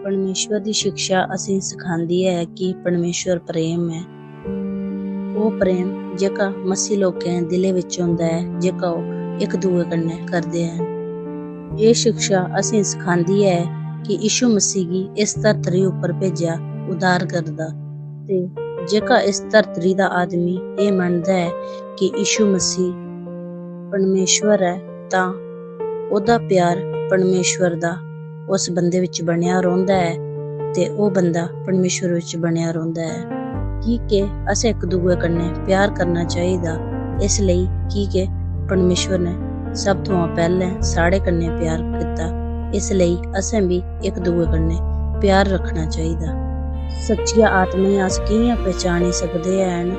परमेश्वर की शिक्षा असीं सिखांदी है कि परमेश्वर प्रेम है। वो प्रेम जेका मसीह लोकें दिले विच हुंदा है, जेका वो एक दूए कन्नै करदे हन। ये शिक्षा असीं सिखांदी है कि यीशु मसीह गी इस धरती उपर भेजिया उद्धार करदा ते जेका इस धरती दा आदमी ये मनदा है कि यीशु मसीह परमेश्वर है तां ओहदा प्यार परमेश्वर दा उस बंदे विच बनिया रहिंदा है ते ओह बंदा परमेश्वर विच बनिया रहिंदा है। की के असें एक दूए कन्नै प्यार करना चाहिदा, इसलिए की के परमेश्वर ने सब तो पहले साढ़े कन्नै प्यार किता, इसलिए असें भी एक दूए कन्नै प्यार रखना चाहिदा। सच्चिया आत्मा अस कियां पहचानी सकदे हन?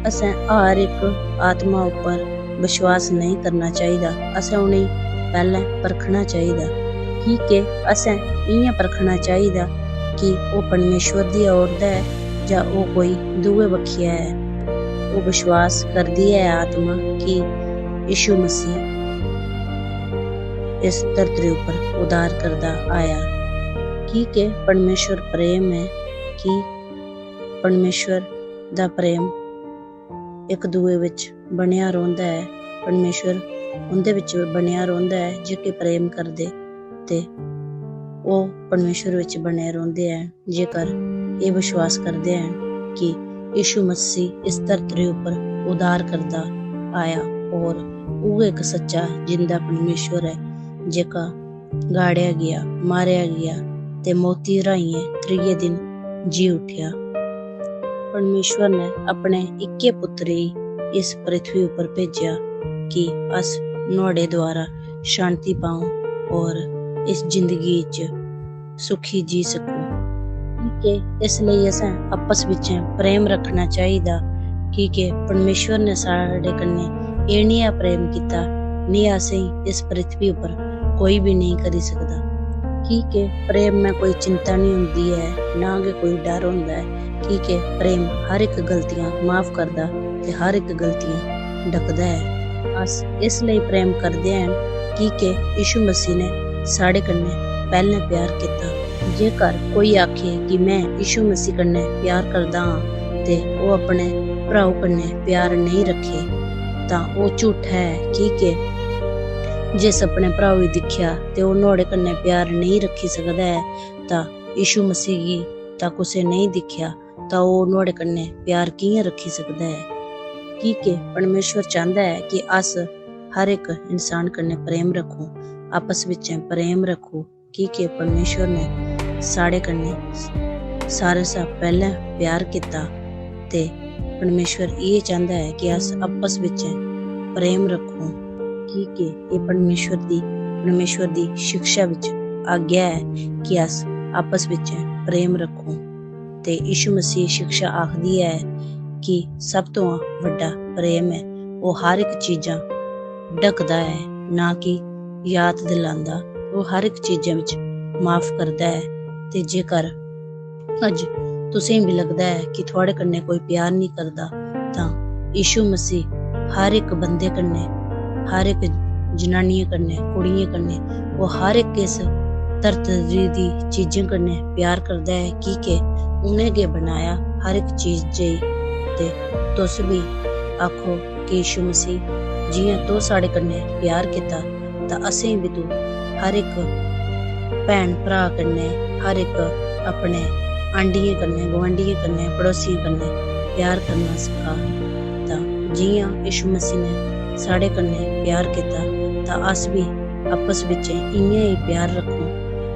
असें हर एक आत्मा उपर विश्वास नहीं करना चाहिदा, असें उन्हें पहले परखना चाहिदा। की के असें इयां परखना चाहिदा कि वो परमेश्वर दी औरत है जां वो कोई दूए बखिया है। वो विश्वास करदी है आत्मा कि यीशु मसीह इस धरती उपर उद्धार करदा आया। की के परमेश्वर प्रेम है, कि परमेश्वर दा प्रेम एक दूए विच बनिया रहिंदा है। परमेश्वर उंदे विच बनिया रहिंदा है जेके प्रेम करदे ते वो परमेश्वर विच बने रहिंदे हैं जेकर ये विश्वास करदे हैं कि यीशु मसीह इस धरती उपर उद्धार करदा आया और वो एक सच्चा जिंदा परमेश्वर है जेका गाड़िया गया, मारिया गया ते मोती राइए त्रीए दिन जी उठिया। परमेश्वर ने अपने इक्के पुत्र ही इस पृथ्वी उपर भेजिया कि अस नुहाड़े द्वारा शांति पाऊं और इस जिंदगी च सुखी जी सकूं। के इसलिए असें आपस विच प्रेम रखना चाहिदा। कि के परमेश्वर ने साढ़े कन्नै एह नेहा प्रेम किता, नेहा असें इस पृथ्वी उपर कोई भी नहीं करी सकदा। कि के प्रेम में कोई चिंता नहीं हुंदी है, ना कि कोई डर हुंदा है। कि के प्रेम हर एक गलतियां माफ करदा ते हर एक गलतियां ढकदा है। अस इसलिए प्रेम करदे हन कि के यीशु मसीह ने साढ़े कन्नै पहले प्यार किता। जेकर कोई आखे कि मैं यीशु मसीह कन्नै प्यार करदा हां ते वो अपने भराऊ कन्नै प्यार नहीं रखे तां वो झूठा है। कि के जिस अपने भराऊ गी दिखिया ते वो नुहाड़े कन्नै प्यार नहीं रखी सकदा है तां यीशु मसीह गी तां कुसै नहीं दिखिया तां वो नुहाड़े कन्नै प्यार कियां रखी सकदा है। कि के परमेश्वर चाहंदा है कि अस हर एक इंसान कन्नै प्रेम रखो, आपस विच प्रेम रखो। कि के परमेश्वर ने साढ़े कन्नै सारे सा पहले प्यार किता ते परमेश्वर ये चाहता है कि अस आपस विच प्रेम रखो। कि के ये परमेश्वर दी शिक्षा विच आज्ञा है कि अस आपस विच प्रेम रखो ते यीशु मसीह शिक्षा आखदी है कि सब तो वड्डा प्रेम है वो हर एक चीज़ां ढकदा है, ना कि याद दिलांदा। वो हर एक चीज़ां विच माफ करदा है। ते जेकर अज तुसें भी लगदा है कि थुआढ़े कन्नै कोई प्यार नहीं करदा तां यीशु मसीह हर एक बंदे कन्नै, हर एक जनानियां कन्नै, कुड़ियां कन्नै, वो हर एक इस धरती दी चीज़ें कन्नै प्यार करदा है। कि के उन्हें गै बनाया हर एक चीज़ जेही। ते तुस भी आखो कि यीशु मसीह जियां तू साढ़े कन्नै प्यार किता तां असें भी तू हर एक भैन भरा कन्नै, हर एक अपने आंडियें कन्नै, गुआंढियें कन्नै, पड़ोसियें कन्नै प्यार करना सिखा। तां जियां यीशु मसीह ने साढ़े कन्नै प्यार किता तां अस भी आपस विच इयां ही प्यार रखो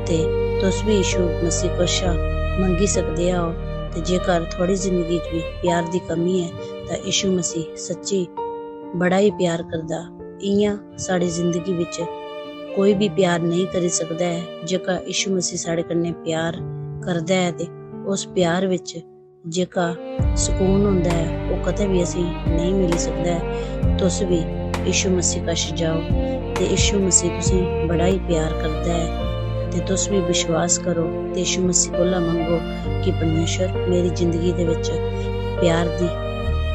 ते तुस भी यीशु मसीह कोशा मंगी सकदे हो। ते जेकर थोड़ी जिंदगी च भी प्यार दी कमी है तां यीशु मसीह सच्ची बड़ा ही प्यार करदा। इयां साड़ी जिंदगी विच कोई भी प्यार नहीं करी सकदा है। जेका यीशु मसीह साढ़े कन्नै प्यार करदा है ते उस प्यार विच जेका सुकून हुंदा है वो कदे भी असीं नहीं मिली सकदा है। तुस भी यीशु मसीह कश जाओ ते यीशु मसीह तुसें बड़ा ही प्यार करदा है ते तुस भी विश्वास करो ते यीशु मसीह कोला मंगो कि परमेश्वर मेरी जिंदगी दे विच प्यार दी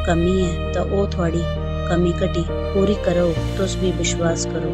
कमी है तां ओह थुआड़ी कमी घटी पूरी करो। तुस भी विश्वास करो।